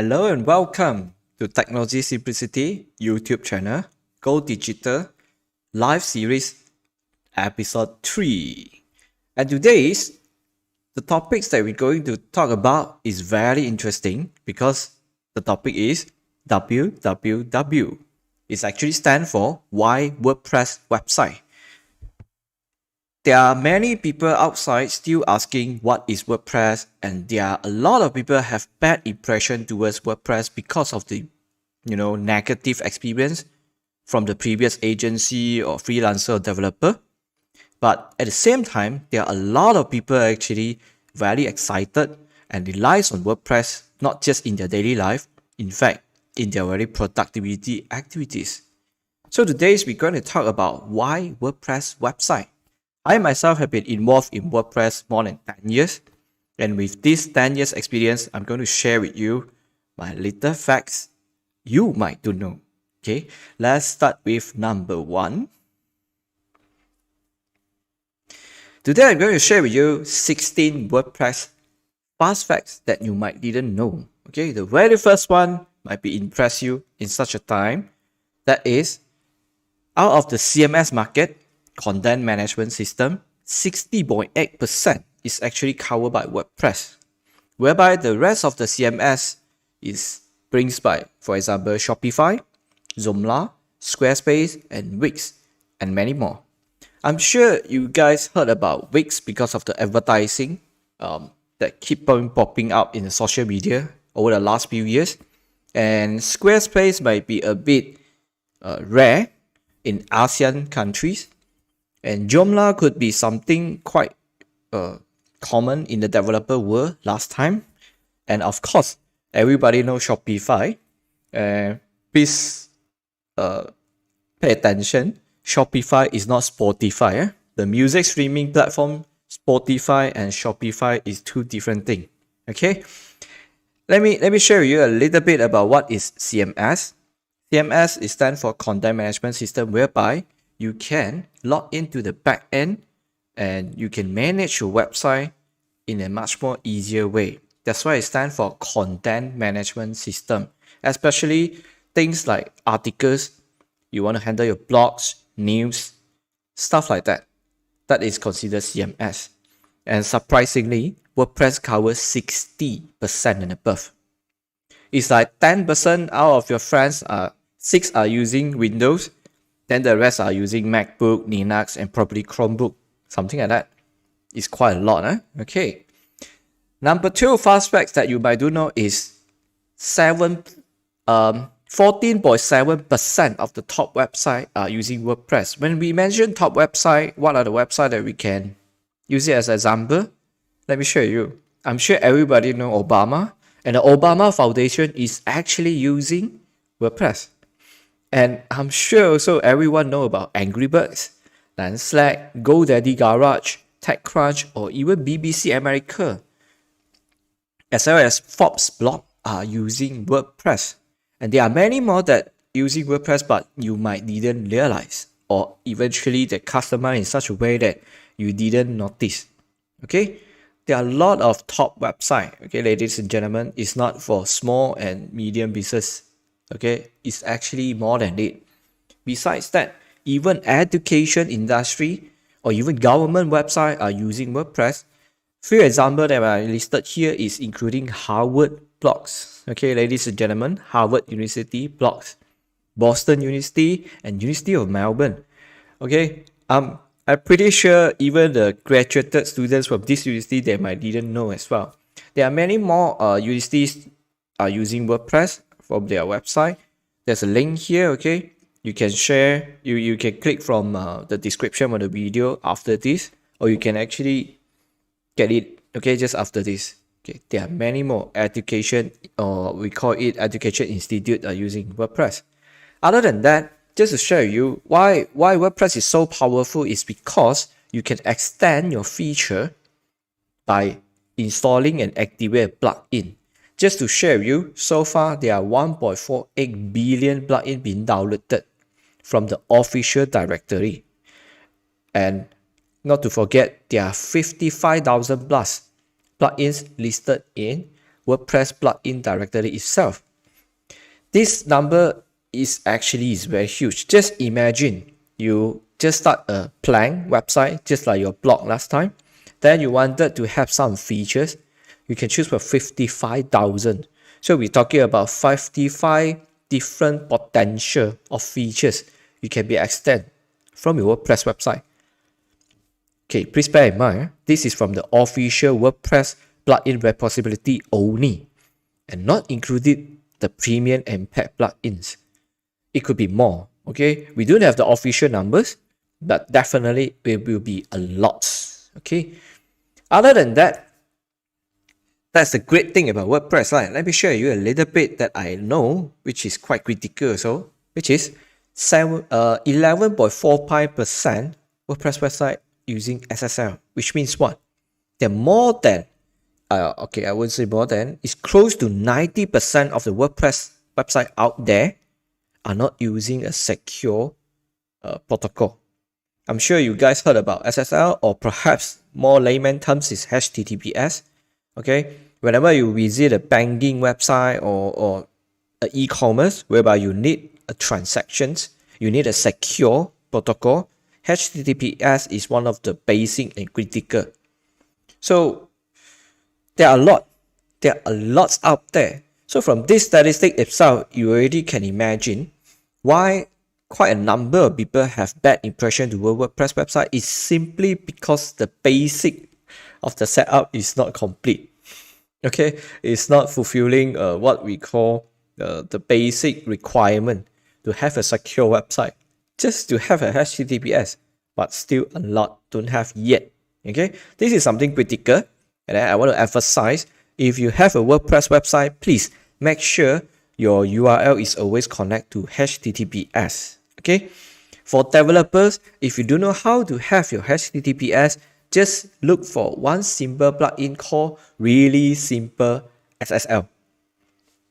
Hello and welcome to Technology Simplicity YouTube channel, Go Digital Live Series Episode 3. And today's the topics that we're going to talk about is very interesting because the topic is WWW. It actually stands for Why WordPress Website. There are many people outside still asking what is WordPress, and there are a lot of people have bad impression towards WordPress because of the negative experience from the previous agency or freelancer or developer. But at the same time, there are a lot of people actually very excited and relies on WordPress not just in their daily life, in fact in their very productivity activities. So today we're going to talk about why WordPress website. I myself have been involved in WordPress more than 10 years. And with this 10 years experience, I'm going to share with you my little facts you might to know. Okay, let's start with number 1. Today I'm going to share with you 16 WordPress fast facts that you might didn't know. Okay, the very first one might be impress you in such a time. That is, out of the CMS Market content management system, 60.8% is actually covered by WordPress, whereby the rest of the CMS is brings by, for example, Shopify, Joomla, Squarespace, and Wix, and many more. I'm sure you guys heard about Wix because of the advertising that keep on popping up in the social media over the last few years, and Squarespace might be a bit rare in ASEAN countries. And Joomla could be something quite common in the developer world last time. And of course, everybody knows Shopify. Please pay attention. Shopify is not Spotify. The music streaming platform, Spotify and Shopify is two different things. Okay? Let me share with you a little bit about what is CMS. CMS stands for Content Management System, whereby you can log into the back end and you can manage your website in a much more easier way. That's why it stands for Content Management System. Especially things like articles, you want to handle your blogs, news, stuff like that. That is considered CMS. And surprisingly, WordPress covers 60% and above. It's like 10% out of your friends 6 are using Windows, then the rest are using MacBook, Linux, and probably Chromebook. Something like that. It's quite a lot, Okay. Number 2 fast facts that you might do know is 14.7% of the top websites are using WordPress. When we mention top website, what are the websites that we can use it as an example? Let me show you. I'm sure everybody know Obama, and the Obama Foundation is actually using WordPress. And I'm sure also everyone know about Angry Birds, then Slack, GoDaddy Garage, TechCrunch, or even BBC America, as well as Forbes blog are using WordPress. And there are many more that using WordPress, but you might didn't realize, or eventually they customize in such a way that you didn't notice. Okay, there are a lot of top websites. Okay, ladies and gentlemen, it's not for small and medium business. Okay, it's actually more than it. Besides that, even education industry or even government websites are using WordPress. For example, that I listed here is including Harvard blogs. Okay, ladies and gentlemen, Harvard University blogs, Boston University, and University of Melbourne. Okay, I'm pretty sure even the graduated students from this university, they might didn't know as well. There are many more universities are using WordPress from their website. There's a link here. Okay, you can share. You can click from the description of the video after this, or you can actually get it. Okay, just after this. Okay, there are many more education, or we call it education institute, are using WordPress. Other than that, just to share with you why WordPress is so powerful is because you can extend your feature by installing and activate a plugin. Just to share with you, so far there are 1.48 billion plugins being downloaded from the official directory. And not to forget, there are 55,000 plus plugins listed in WordPress plugin directory itself. This number is very huge. Just imagine you just start a blank website, just like your blog last time. Then you wanted to have some features. You can choose for 55,000. So we're talking about 55 different potential of features you can be extend from your WordPress website. Okay, please bear in mind, this is from the official WordPress plugin repository only, and not included the premium and paid plugins. It could be more. Okay, we don't have the official numbers, but definitely it will be a lot. Okay, other than that, that's the great thing about WordPress, right? Let me share you a little bit that I know, which is quite critical. So, which is 11.45% WordPress website using SSL, which means what? They're more than, okay, I wouldn't say more than, it's close to 90% of the WordPress website out there are not using a secure protocol. I'm sure you guys heard about SSL, or perhaps more layman terms is HTTPS. Okay, whenever you visit a banking website or e-commerce whereby you need a transactions, you need a secure protocol. HTTPS is one of the basic and critical. So there are lots out there. So from this statistic itself, you already can imagine why quite a number of people have bad impression to WordPress website is simply because the basic of the setup is not complete. Okay, it's not fulfilling what we call the basic requirement to have a secure website. Just to have a HTTPS, but still a lot don't have yet. Okay, this is something critical, and I want to emphasize, if you have a WordPress website, please make sure your URL is always connect to HTTPS. Okay, for developers, if you don't know how to have your HTTPS, just look for one simple plugin called Really Simple SSL.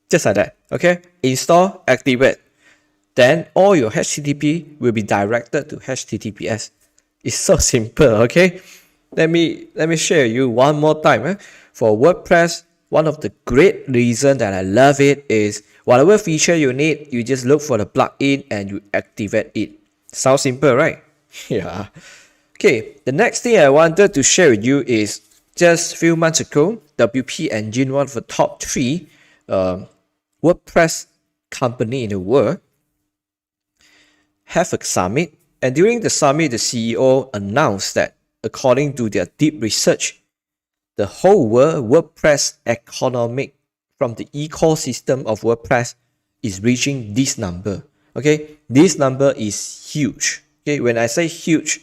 Just like that. Okay, install, activate. Then all your HTTP will be directed to HTTPS. It's so simple. Okay, let me share you one more time. For WordPress, one of the great reasons that I love it is whatever feature you need, you just look for the plugin and you activate it. Sounds simple, right? Yeah. Okay, the next thing I wanted to share with you is just a few months ago, WP Engine, one of the top 3 WordPress company in the world, have a summit. And during the summit, the CEO announced that according to their deep research, the whole world WordPress economic from the ecosystem of WordPress is reaching this number. Okay, this number is huge. Okay, when I say huge,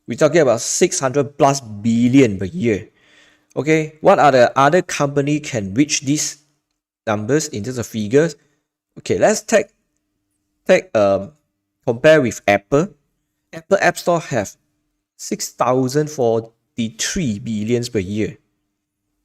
we're talking about 600 plus billion per year. Okay, what are the other company can reach these numbers in terms of figures? Okay, let's compare with Apple. Apple App Store have 6,043 billions per year.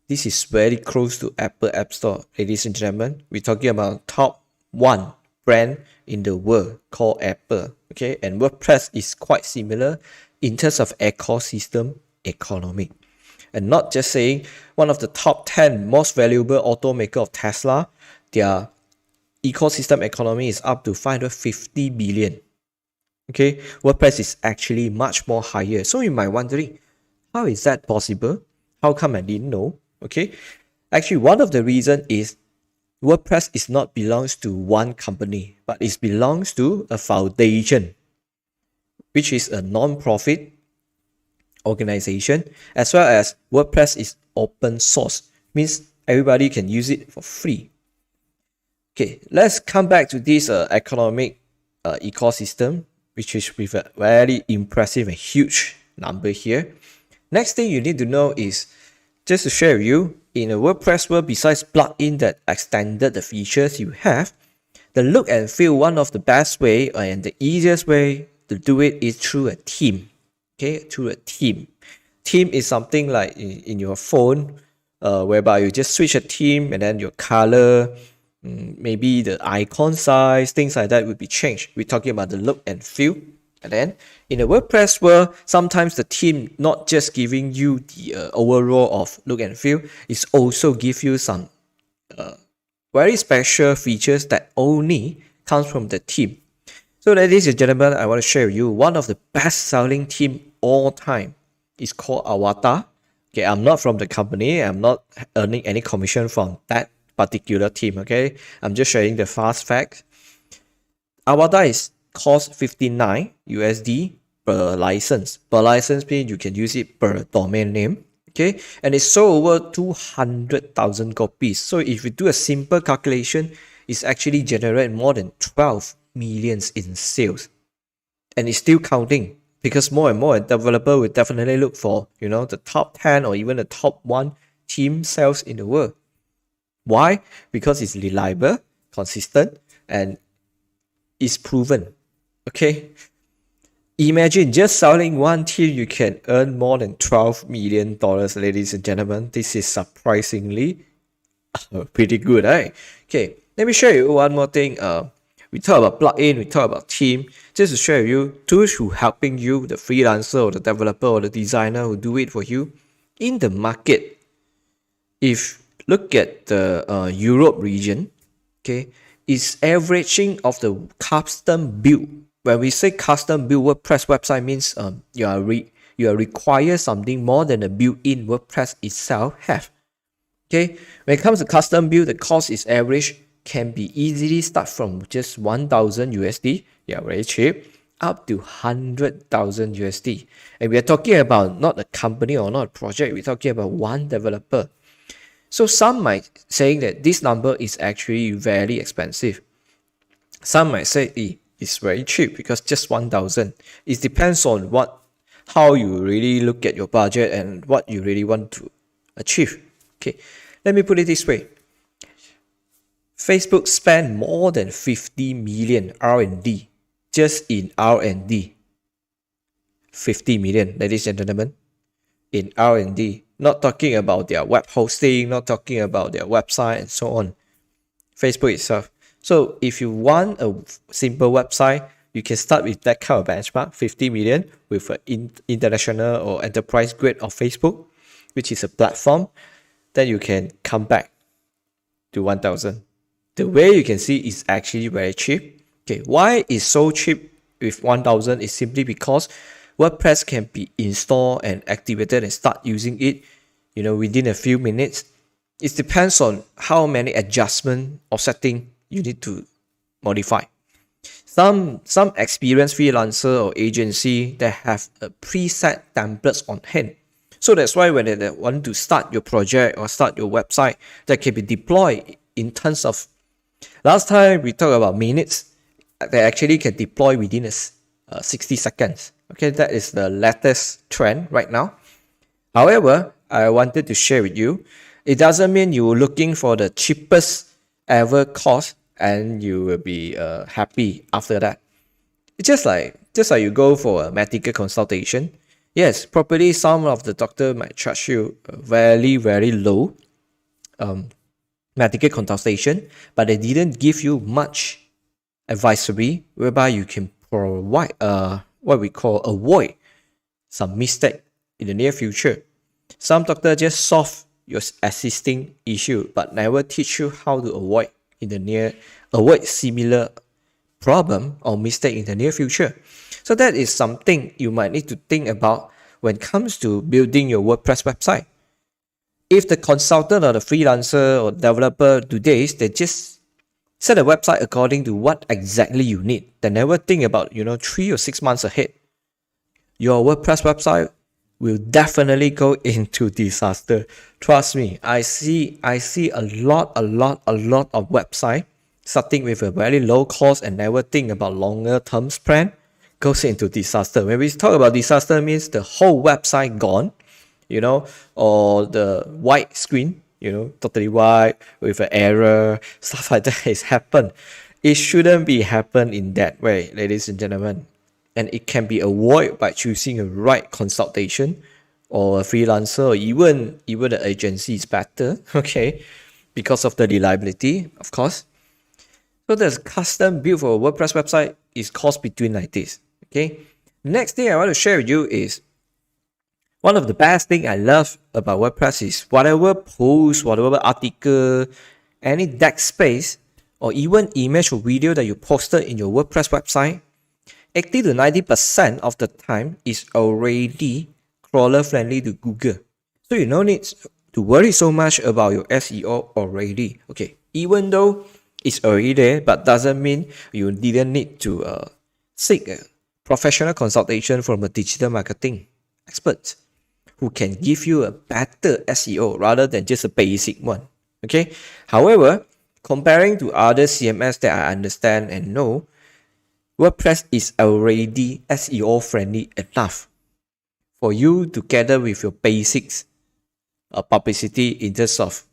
This is very close to Apple App Store, ladies and gentlemen. We're talking about top 1 brand in the world called Apple. Okay, and WordPress is quite similar in terms of ecosystem economic. And not just saying, one of the top 10 most valuable automaker of Tesla, their ecosystem economy is up to 550 billion. Okay, WordPress is actually much more higher. So you might wondering, how is that possible? How come I didn't know? Okay, actually one of the reason is WordPress is not belongs to one company, but it belongs to a foundation, which is a non-profit organization, as well as WordPress is open source, means everybody can use it for free. Okay, let's come back to this economic ecosystem, which is with a very impressive and huge number here. Next thing you need to know is, just to share with you, in a WordPress world, besides plugin that extended the features you have, the look and feel, one of the best way and the easiest way to do it is through a theme. Okay, through a theme. Theme is something like in your phone, whereby you just switch a theme and then your color, maybe the icon size, things like that will be changed. We're talking about the look and feel. And then in the WordPress world, sometimes the theme not just giving you the overall of look and feel, it's also give you some very special features that only comes from the team. So ladies and gentlemen, I want to share with you one of the best selling team all time. It's called Avada. Okay, I'm not from the company. I'm not earning any commission from that particular team. Okay, I'm just sharing the fast facts. Avada is cost 59 USD per license. Per license means you can use it per domain name. Okay, and it's sold over 200,000 copies. So if you do a simple calculation, it's actually generate more than 12 millions in sales, and it's still counting because more and more a developer will definitely look for the top 10 or even the top 1 team sales in the world. Why? Because it's reliable, consistent, and is proven. Okay, imagine just selling one team, you can earn more than $12 million, ladies and gentlemen. This is surprisingly pretty good, right? Okay, let me show you one more thing. We talk about plugin, we talk about team, just to share with you tools who helping you, the freelancer or the developer or the designer who do it for you in the market. If look at the Europe region, okay, is averaging of the custom build. When we say custom build WordPress website means you are require something more than the built-in WordPress itself have. Okay, when it comes to custom build, the cost is average can be easily start from just 1,000 USD, yeah, very cheap, up to 100,000 USD. And we are talking about not a company or not a project, we're talking about one developer. So some might say that this number is actually very expensive. Some might say it's very cheap because just 1,000. It depends on how you really look at your budget and what you really want to achieve. Okay, let me put it this way. Facebook spent more than 50 million R&D just in R&D. 50 million, ladies and gentlemen, in R&D. Not talking about their web hosting, not talking about their website and so on. Facebook itself. So if you want a simple website, you can start with that kind of benchmark, 50 million with an international or enterprise grade of Facebook, which is a platform. Then you can come back to 1,000. The way you can see is actually very cheap. Okay, why is so cheap with 1,000 is simply because WordPress can be installed and activated and start using it, within a few minutes. It depends on how many adjustment or setting you need to modify. Some experienced freelancer or agency that have a preset templates on hand. So that's why when they want to start your project or start your website, that can be deployed in terms of, last time we talked about minutes, they actually can deploy within 60 seconds. Okay, that is the latest trend right now. However, I wanted to share with you, it doesn't mean you're looking for the cheapest ever cost and you will be happy after that. It's just like you go for a medical consultation. Yes, probably some of the doctor might charge you a very, very low medical consultation, but they didn't give you much advisory whereby you can provide what we call avoid some mistake in the near future. Some doctor just solve your existing issue but never teach you how to avoid similar problem or mistake in the near future. So that is something you might need to think about when it comes to building your WordPress website. If the consultant or the freelancer or developer today, they just set a website according to what exactly you need. They never think about 3 or 6 months ahead. Your WordPress website will definitely go into disaster. Trust me, I see a lot of website starting with a very low cost and never think about longer term plan goes into disaster. When we talk about disaster, means the whole website gone, or the white screen, totally white with an error, stuff like that has happened. It shouldn't be happen in that way, ladies and gentlemen. And it can be avoided by choosing a right consultation or a freelancer or even an agency is better, okay, because of the reliability, of course. So the custom build for a WordPress website is cost between like this, okay. Next thing I want to share with you is one of the best thing I love about WordPress is whatever post, whatever article, any deck space, or even image or video that you posted in your WordPress website, 80 to 90% of the time is already crawler friendly to Google. So you don't need to worry so much about your SEO already. Okay, even though it's already there, but doesn't mean you didn't need to seek a professional consultation from a digital marketing expert who can give you a better SEO rather than just a basic one. Okay. However, comparing to other CMS that I understand and know, WordPress is already SEO friendly enough for you to gather with your basics publicity in terms of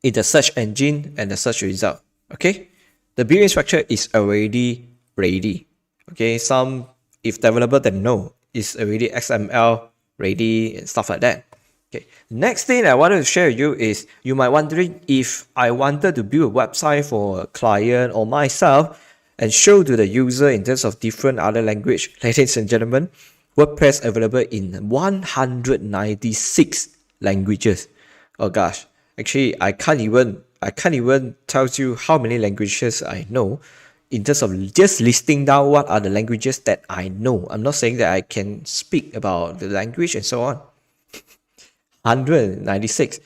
in the search engine and the search result. Okay, the building structure is already ready. Okay, some if developer then know is already XML ready and stuff like that. Okay, next thing I wanted to share with you is you might wondering if I wanted to build a website for a client or myself and show to the user in terms of different other language. Ladies and gentlemen, WordPress available in 196 languages. Oh gosh, actually I can't even tell you how many languages I know in terms of just listing down what are the languages that I know. I'm not saying that I can speak about the language and so on. 196.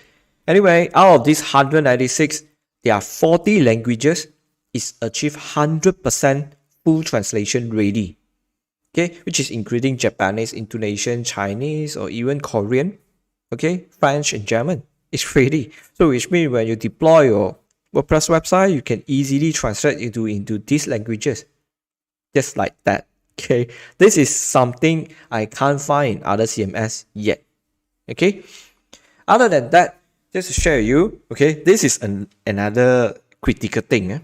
Anyway, out of these 196, there are 40 languages is achieve 100% full translation ready. Okay, which is including Japanese, Indonesian, Chinese, or even Korean. Okay, French and German. It's ready. So which means when you deploy your WordPress website, you can easily translate into these languages. Just like that. Okay, this is something I can't find in other CMS yet. Okay, other than that, just to share with you, okay, this is another critical thing.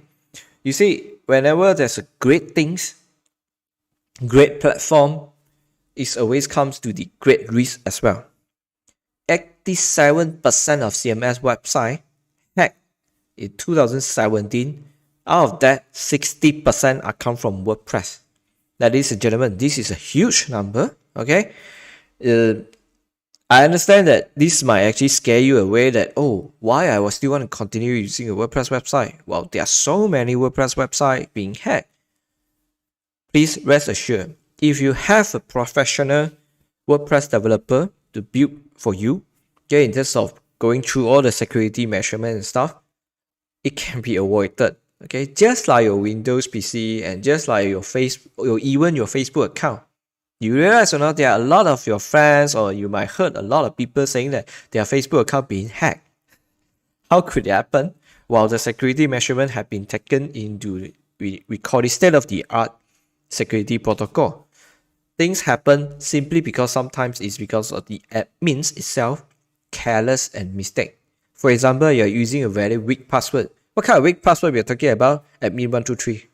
You see, whenever there's a great things, great platform, it always comes to the great risk as well. 87% of CMS website hacked in 2017. Out of that, 60% are come from WordPress. Ladies and gentlemen, this is a huge number. Okay, I understand that this might actually scare you away that, oh, why I will still want to continue using a WordPress website? Well, there are so many WordPress websites being hacked. Please rest assured, if you have a professional WordPress developer to build for you, okay, in terms of going through all the security measurements and stuff, it can be avoided. Okay, just like your Windows PC and just like your even your Facebook account. You realize or not, there are a lot of your friends, or you might heard a lot of people saying that their Facebook account being hacked. How could it happen? Well, the security measurement have been taken into, we call it state-of-the-art security protocol. Things happen simply because sometimes it's because of the admins itself, careless and mistake. For example, you're using a very weak password. What kind of weak password we're talking about? Admin123.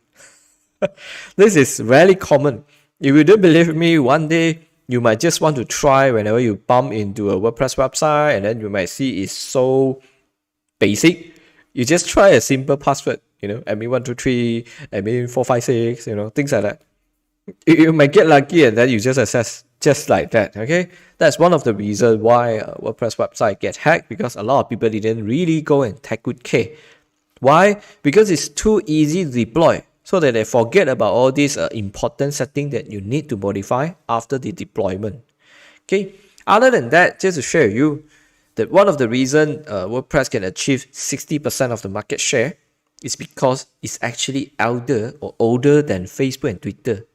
This is very common. If you don't believe me, one day you might just want to try whenever you bump into a WordPress website and then you might see it's so basic. You just try a simple password, admin123, admin456, things like that. You might get lucky and then you just access just like that. Okay, that's one of the reasons why a WordPress website gets hacked, because a lot of people didn't really go and take good care. Why? Because it's too easy to deploy, so that they forget about all these important settings that you need to modify after the deployment. Okay, other than that, just to share with you that one of the reasons WordPress can achieve 60% of the market share is because it's actually older than Facebook and Twitter.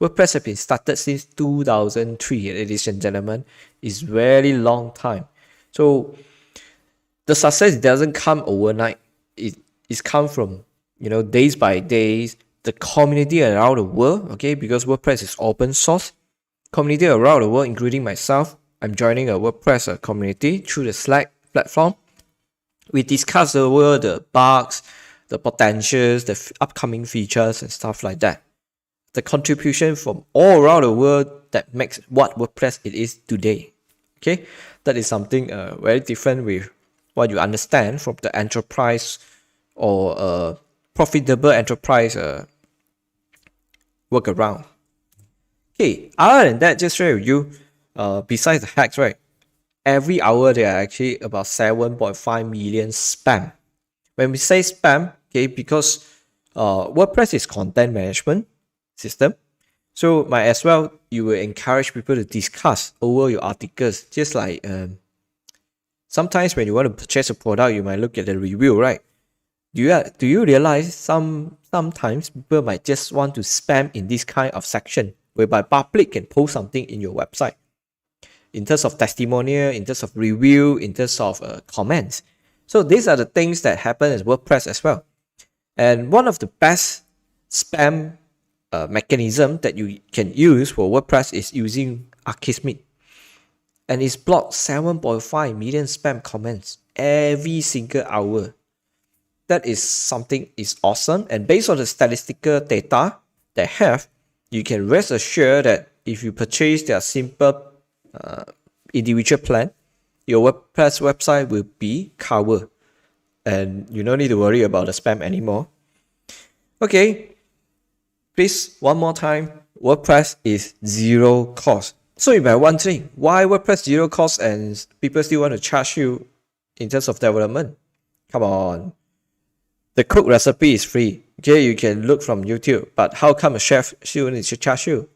WordPress has been started since 2003, ladies and gentlemen. It's very long time. So the success doesn't come overnight. It's come from days by days, the community around the world, okay, because WordPress is open source. Community around the world, including myself, I'm joining a WordPress community through the Slack platform. We discuss over the bugs, the potentials, the upcoming features and stuff like that. The contribution from all around the world that makes what WordPress it is today. Okay, that is something very different with what you understand from the enterprise or profitable enterprise workaround. Okay, other than that, just share with you, besides the hacks, right? every hour there are actually about 7.5 million spam. When we say spam, okay, because WordPress is content management system, so might as well you will encourage people to discuss over your articles. Just like sometimes when you want to purchase a product, you might look at the review, right? Do you realize sometimes people might just want to spam in this kind of section whereby public can post something in your website in terms of testimonial, in terms of review, in terms of comments. So these are the things that happen in WordPress as well. And one of the best spam mechanism that you can use for WordPress is using Akismet. And it's blocked 7.5 million spam comments every single hour. That is something is awesome. And based on the statistical data they have, you can rest assured that if you purchase their simple individual plan, your WordPress website will be covered. And you don't need to worry about the spam anymore. Okay, please, one more time, WordPress is zero cost. So you might wondering, why WordPress zero cost and people still want to charge you in terms of development? Come on. The cook recipe is free. Okay, you can look from YouTube, but how come a chef still needs to charge you?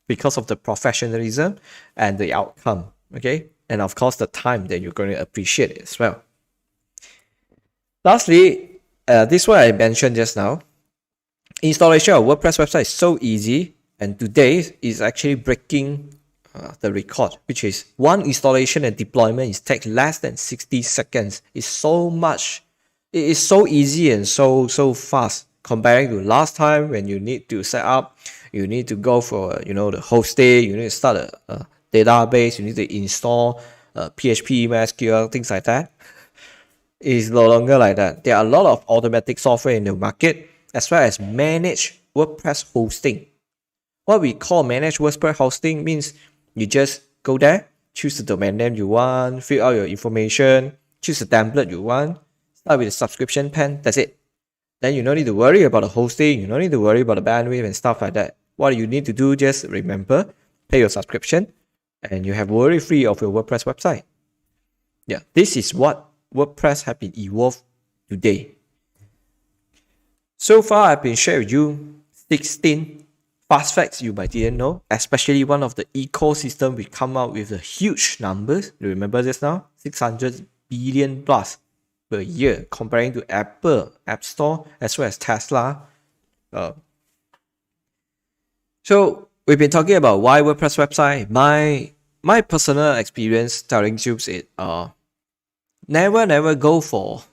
Because of the professionalism and the outcome. Okay, and of course the time that you're going to appreciate it as well. Lastly, this one I mentioned just now. Installation of WordPress website is so easy, and today is actually breaking the record, which is one installation and deployment is take less than 60 seconds. It's so much. It is so easy and so fast comparing to last time when you need to set up, you need to go for the hosting, you need to start a database, you need to install PHP, MySQL, things like that. It's no longer like that. There are a lot of automatic software in the market as well as managed WordPress hosting. What we call managed WordPress hosting means you just go there, choose the domain name you want, fill out your information, choose the template you want, start with the subscription plan, that's it. Then you don't need to worry about the hosting, you don't need to worry about the bandwidth and stuff like that. What you need to do, just remember, pay your subscription, and you have worry free of your WordPress website. Yeah, this is what WordPress have been evolved today. So far, I've been sharing with you 16 fast facts you might didn't know, especially one of the ecosystem we come out with the huge numbers. You remember just now? 600 billion plus per year, comparing to Apple, App Store, as well as Tesla. So we've been talking about why WordPress website. My personal experience telling you is never go for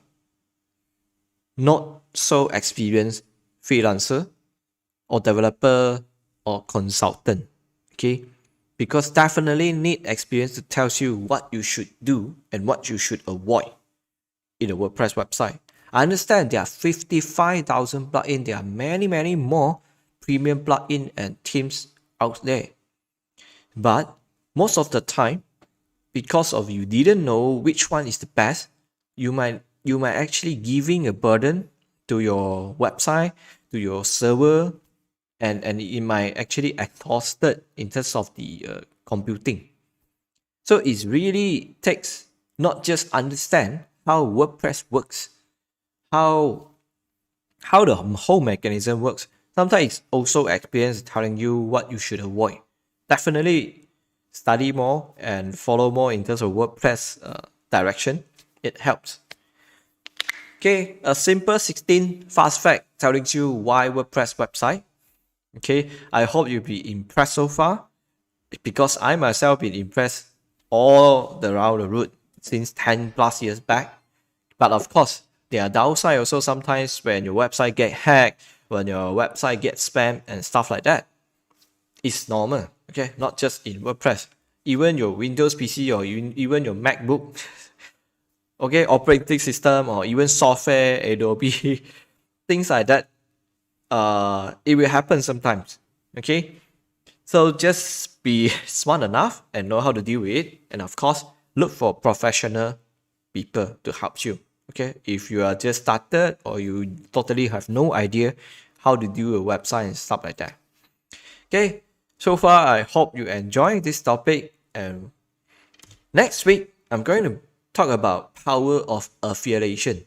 not so experienced freelancer or developer or consultant. Okay, because definitely need experience to tell you what you should do and what you should avoid in a WordPress website. I understand there are 55,000 plugins. There are many more premium plugin and themes out there. But most of the time, because of you didn't know which one is the best, you might actually giving a burden to your website, to your server, and it might actually exhausted in terms of the computing. So it really takes not just understand how WordPress works, how the whole mechanism works. Sometimes it's also experience telling you what you should avoid. Definitely study more and follow more in terms of WordPress direction. It helps. Okay, a simple 16 fast fact telling you why WordPress website. Okay, I hope you'll be impressed so far, because I myself been impressed all around the route since 10 plus years back. But of course, there are downside also sometimes when your website get hacked, when your website gets spammed and stuff like that. It's normal, okay? Not just in WordPress. Even your Windows PC or even your MacBook, okay, operating system or even software, Adobe, things like that. It will happen sometimes, okay? So just be smart enough and know how to deal with it. And of course, look for professional people to help you, okay? If you are just started or you totally have no idea how to do a website and stuff like that. Okay, so far I hope you enjoy this topic, and Next week, I'm going to talk about power of affiliation.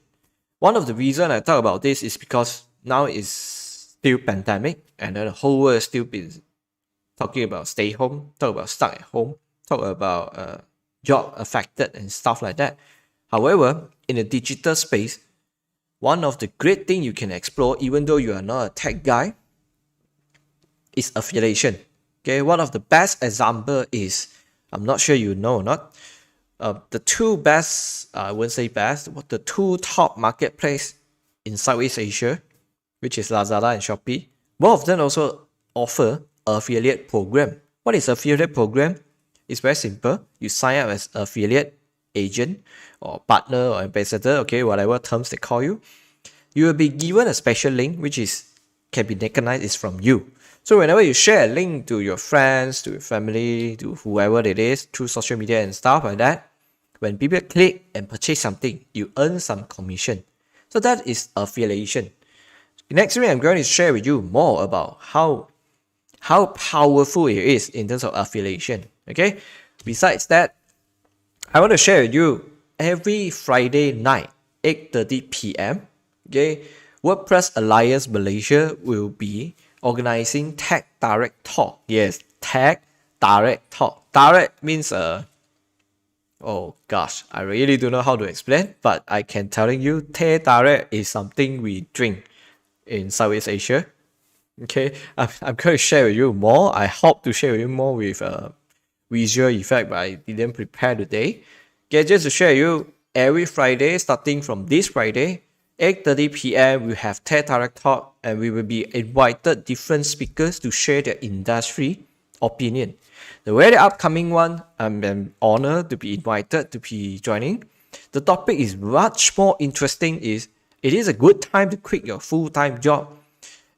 One of the reasons I talk about this is because now it's still pandemic and the whole world is still been talking about stay home, talk about stuck at home, talk about job affected and stuff like that. However, in the digital space, one of the great things you can explore, even though you are not a tech guy, is affiliation. Okay, one of the best example is, I'm not sure you know or not, the two best, I wouldn't say best, but the two top marketplace in Southeast Asia, which is Lazada and Shopee, both of them also offer affiliate program. What is affiliate program? It's very simple. You sign up as affiliate agent or partner or ambassador, okay, whatever terms they call you. You will be given a special link which is can be recognized is from you. So whenever you share a link to your friends, to your family, to whoever it is through social media and stuff like that, when people click and purchase something, you earn some commission. So that is affiliation. Next week, I'm going to share with you more about how powerful it is in terms of affiliation. Okay. Besides that, I want to share with you every Friday night, 8:30 p.m. Okay, WordPress Alliance Malaysia will be organizing Tech Direct Talk. Yes, Tech Direct Talk. Direct means oh gosh, I really don't know how to explain, but I can telling you, Teh Direct is something we drink in Southeast Asia. Okay, I'm going to share with you more. I hope to share with you more with visual effect, but I didn't prepare today. Okay, just to share with you, every Friday, starting from this Friday, 8:30 p.m. we have TED Direct Talk, and we will be invited different speakers to share their industry opinion. The very upcoming one, I'm honored to be invited to be joining. The topic is much more interesting. It is a good time to quit your full-time job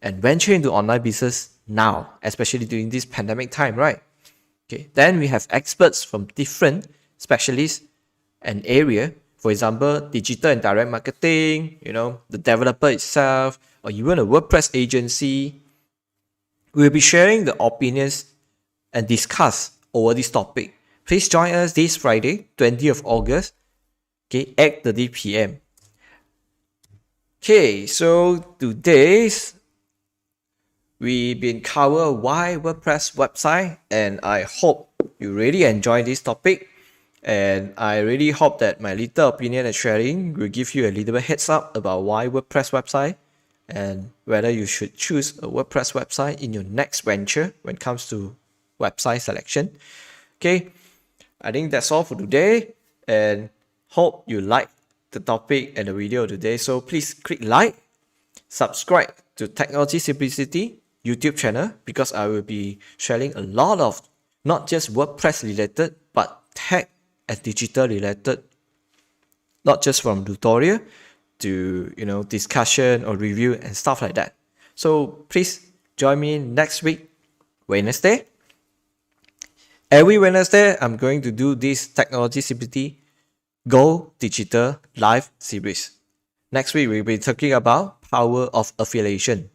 and venture into online business now, especially during this pandemic time, right? Okay. Then we have experts from different specialists and area. For example, digital and direct marketing, the developer itself, or even a WordPress agency. We'll be sharing the opinions and discuss over this topic. Please join us this Friday, 20th of August, okay, 8:30 p.m. Okay, so today's we've been covered why WordPress website, and I hope you really enjoy this topic. And I really hope that my little opinion and sharing will give you a little bit heads up about why WordPress website and whether you should choose a WordPress website in your next venture when it comes to website selection. Okay, I think that's all for today, and hope you like the topic and the video today. So please click like, subscribe to Technology Simplicity YouTube channel, because I will be sharing a lot of not just WordPress related but tech and digital related, not just from tutorial to discussion or review and stuff like that. So please join me next week, Wednesday. Every Wednesday, I'm going to do this Technology Simplicity Go Digital Live series. Next week, we'll be talking about power of affiliation.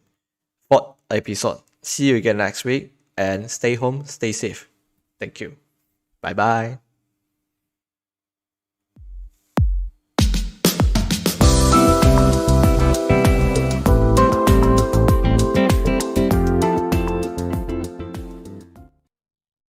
4th episode. See you again next week, and stay home, stay safe. Thank you. Bye bye.